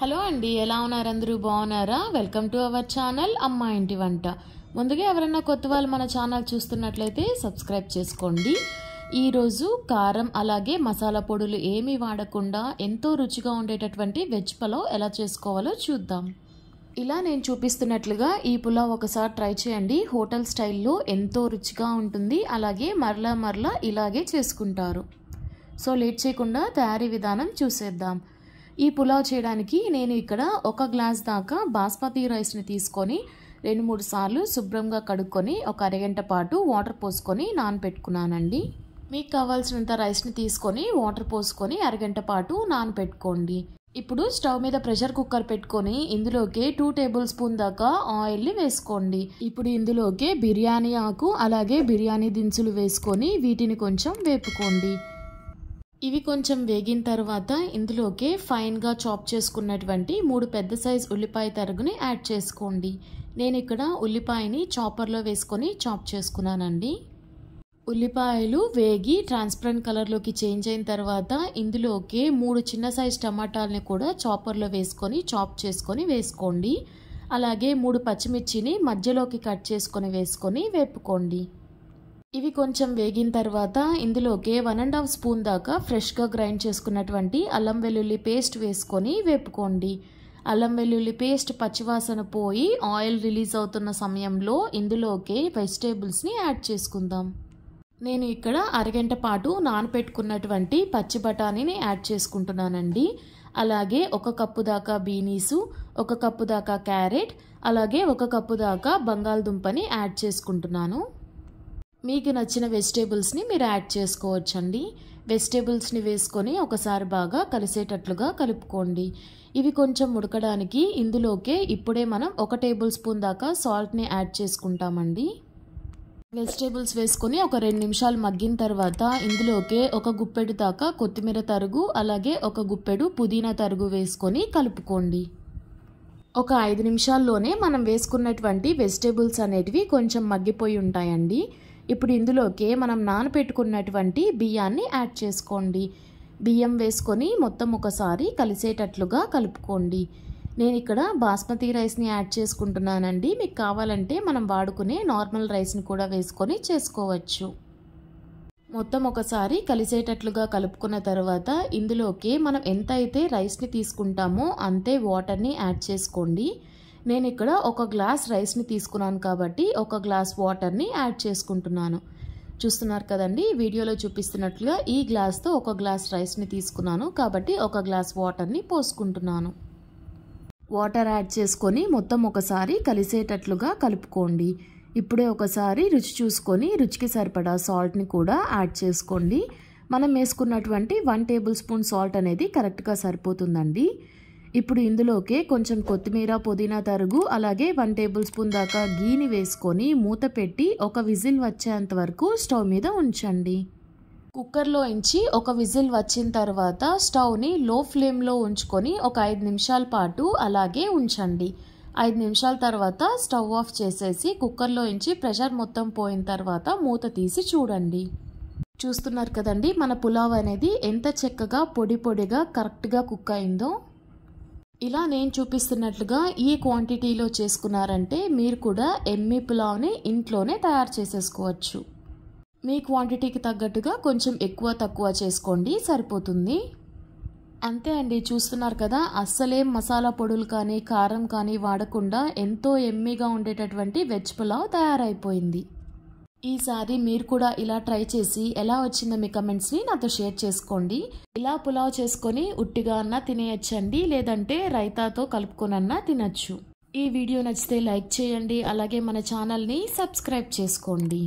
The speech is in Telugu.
హలో అండి, ఎలా ఉన్నారు? అందరూ బాగున్నారా? వెల్కమ్ టు అవర్ ఛానల్ అమ్మ ఇంటి వంట. ముందుగా ఎవరైనా కొత్త వాళ్ళు మన ఛానల్ చూస్తున్నట్లయితే సబ్స్క్రైబ్ చేసుకోండి. ఈరోజు కారం అలాగే మసాలా పొడులు ఏమీ వాడకుండా ఎంతో రుచిగా ఉండేటటువంటి వెజ్ పులావ్ ఎలా చేసుకోవాలో చూద్దాం. ఇలా నేను చూపిస్తున్నట్లుగా ఈ పులావ్ ఒకసారి ట్రై చేయండి. హోటల్ స్టైల్లో ఎంతో రుచిగా ఉంటుంది. అలాగే మరలా ఇలాగే చేసుకుంటారు. సో లేట్ చేయకుండా తయారీ విధానం చూసేద్దాం. ఈ పులావ్ చేయడానికి నేను ఇక్కడ 1 గ్లాస్ దాకా బాస్మతి రైస్ని తీసుకొని 2-3 సార్లు శుభ్రంగా కడుక్కొని ఒక అరగంట పాటు వాటర్ పోసుకొని నానబెట్టుకున్నానండి. మీకు కావాల్సినంత రైస్ని తీసుకొని వాటర్ పోసుకొని అరగంట పాటు నానబెట్టుకోండి. ఇప్పుడు స్టవ్ మీద ప్రెషర్ కుక్కర్ పెట్టుకొని ఇందులోకి 2 టేబుల్ స్పూన్ దాకా ఆయిల్ని వేసుకోండి. ఇప్పుడు ఇందులోకి బిర్యానీ ఆకు అలాగే బిర్యానీ దినుసులు వేసుకొని వీటిని కొంచెం వేపుకోండి. ఇవి కొంచెం వేగిన తర్వాత ఇందులోకి ఫైన్గా చాప్ చేసుకున్నటువంటి 3 పెద్ద సైజ్ ఉల్లిపాయ తరుగుని యాడ్ చేసుకోండి. నేను ఇక్కడ ఉల్లిపాయని చాపర్లో వేసుకొని చాప్ చేసుకున్నానండి. ఉల్లిపాయలు వేగి ట్రాన్స్పరెంట్ కలర్లోకి చేంజ్ అయిన తర్వాత ఇందులోకి 3 చిన్న సైజ్ టమాటాలని కూడా చాపర్లో వేసుకొని చాప్ చేసుకొని వేసుకోండి. అలాగే 3 పచ్చిమిర్చిని మధ్యలోకి కట్ చేసుకొని వేసుకొని వేపుకోండి. ఇవి కొంచెం వేగిన తర్వాత ఇందులోకి 1.5 స్పూన్ దాకా ఫ్రెష్గా గ్రైండ్ చేసుకున్నటువంటి అల్లం వెల్లుల్లి పేస్ట్ వేసుకొని వేపుకోండి. అల్లం వెల్లుల్లి పేస్ట్ పచ్చివాసన పోయి ఆయిల్ రిలీజ్ అవుతున్న సమయంలో ఇందులోకి వెజిటేబుల్స్ని యాడ్ చేసుకుందాం. నేను ఇక్కడ అరగంట పాటు నానబెట్టుకున్నటువంటి పచ్చి బఠానీని యాడ్ చేసుకుంటున్నానండి. అలాగే 1 కప్పు దాకా బీనీసు, 1 కప్పు దాకా క్యారెట్, అలాగే 1 కప్పు దాకా బంగాళదుంపని యాడ్ చేసుకుంటున్నాను. మీకు నచ్చిన వెజిటేబుల్స్ని మీరు యాడ్ చేసుకోవచ్చండి. వెజిటేబుల్స్ని వేసుకొని ఒకసారి బాగా కలిసేటట్లుగా కలుపుకోండి. ఇవి కొంచెం ఉడకడానికి ఇందులోకే ఇప్పుడే మనం 1 టేబుల్ స్పూన్ దాకా సాల్ట్ని యాడ్ చేసుకుంటామండి. వెజిటేబుల్స్ వేసుకొని ఒక 2 నిమిషాలు మగ్గిన తర్వాత ఇందులోకే 1 గుప్పెడు దాకా కొత్తిమీర తరుగు అలాగే 1 గుప్పెడు పుదీనా తరుగు వేసుకొని కలుపుకోండి. ఒక 5 నిమిషాల్లోనే మనం వేసుకున్నటువంటి వెజిటేబుల్స్ అనేటివి కొంచెం మగ్గిపోయి ఉంటాయండి. ఇప్పుడు ఇందులోకి మనం నానబెట్టుకున్నటువంటి బియ్యాన్ని యాడ్ చేసుకోండి. బియ్యం వేసుకొని మొత్తం ఒకసారి కలిసేటట్లుగా కలుపుకోండి. నేను ఇక్కడ బాస్మతి రైస్ని యాడ్ చేసుకుంటున్నానండి. మీకు కావాలంటే మనం వాడుకునే నార్మల్ రైస్ని కూడా వేసుకొని చేసుకోవచ్చు. మొత్తం ఒకసారి కలిసేటట్లుగా కలుపుకున్న తర్వాత ఇందులోకి మనం ఎంత అయితే రైస్ని తీసుకుంటామో అంతే వాటర్ని యాడ్ చేసుకోండి. నేను ఇక్కడ 1 గ్లాస్ రైస్ని తీసుకున్నాను కాబట్టి 1 గ్లాస్ వాటర్ని యాడ్ చేసుకుంటున్నాను. చూస్తున్నారు కదండి, వీడియోలో చూపిస్తున్నట్లుగా ఈ గ్లాస్తో 1 గ్లాస్ రైస్ని తీసుకున్నాను కాబట్టి 1 గ్లాస్ వాటర్ని పోసుకుంటున్నాను. వాటర్ యాడ్ చేసుకొని మొత్తం ఒకసారి కలిసేటట్లుగా కలుపుకోండి. ఇప్పుడే ఒకసారి రుచి చూసుకొని రుచికి సరిపడా సాల్ట్ని కూడా యాడ్ చేసుకోండి. మనం వేసుకున్నటువంటి 1 టేబుల్ స్పూన్ సాల్ట్ అనేది కరెక్ట్గా సరిపోతుందండి. ఇప్పుడు ఇందులోకి కొంచెం కొత్తిమీర పుదీనా తరుగు అలాగే 1 టేబుల్ స్పూన్ దాకా గీని వేసుకొని మూత పెట్టి 1 విజిల్ వచ్చేంత వరకు స్టవ్ మీద ఉంచండి. కుక్కర్లో ఉంచి 1 విజిల్ వచ్చిన తర్వాత స్టవ్ని లో ఫ్లేమ్లో ఉంచుకొని ఒక 5 నిమిషాల పాటు అలాగే ఉంచండి. 5 నిమిషాల తర్వాత స్టవ్ ఆఫ్ చేసేసి కుక్కర్లో ఉంచి ప్రెషర్ మొత్తం పోయిన తర్వాత మూత తీసి చూడండి. చూస్తున్నారు కదండి, మన పులావ్ అనేది ఎంత చక్కగా పొడి పొడిగా కరెక్ట్గా కుక్ అయిందో. ఇలా నేను చూపిస్తున్నట్లుగా ఈ క్వాంటిటీలో చేసుకున్నారంటే మీరు కూడా ఎమ్మీ పులావ్ని ఇంట్లోనే తయారు చేసేసుకోవచ్చు. మీ క్వాంటిటీకి తగ్గట్టుగా కొంచెం ఎక్కువ తక్కువ చేసుకోండి, సరిపోతుంది. అంతే అండి, చూస్తున్నారు కదా, అస్సలేం మసాలా పొడులు కానీ కారం కానీ వాడకుండా ఎంతో ఎమ్మీగా ఉండేటటువంటి వెజ్ పులావ్ తయారైపోయింది. ఈసారి మీరు కూడా ఇలా ట్రై చేసి ఎలా వచ్చిందో మీ కమెంట్స్ని నాతో షేర్ చేసుకోండి. ఇలా పులావ్ చేసుకొని ఉట్టిగా అన్నా తినేయచ్చండి, లేదంటే రైతాతో కలుపుకొనన్నా తినచ్చు. ఈ వీడియో నచ్చితే లైక్ చేయండి, అలాగే మన ఛానల్ని సబ్స్క్రైబ్ చేసుకోండి.